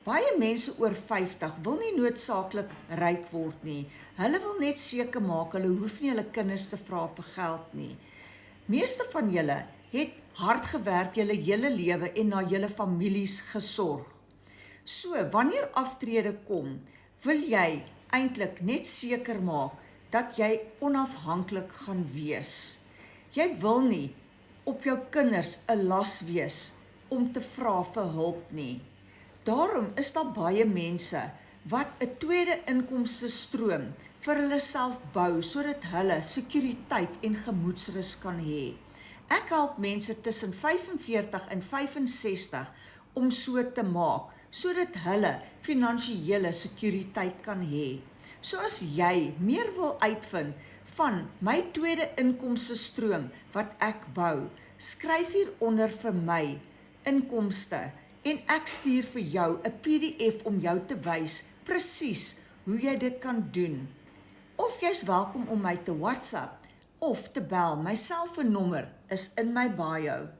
Baie mense oor 50 wil nie noodsaaklik ryk word nie. Hulle wil net seker maak, hulle hoef nie hulle kinders te vra vir geld nie. Meeste van julle het hard gewerk julle hele lewe en na julle families gesorg. So, wanneer aftrede kom, wil jy eintlik net seker maak dat jy onafhanklik gaan wees. Jy wil nie op jou kinders 'n las wees om te vra vir hulp nie. Daarom is daar baie mense wat 'n tweede inkomste stroom vir hulle self bou sodat hulle sekuriteit en gemoedsrus kan hê. Ek help mense tussen 45 en 65 om so te maak sodat hulle finansiële sekuriteit kan hê. So as jy meer wil uitvind van my tweede inkomste stroom wat ek bou, skryf hieronder vir my inkomste en ek stuur vir jou 'n PDF om jou te wys presies hoe jy dit kan doen. Of jy's welkom om my te WhatsApp of te bel. My selfoonnommer is in my bio.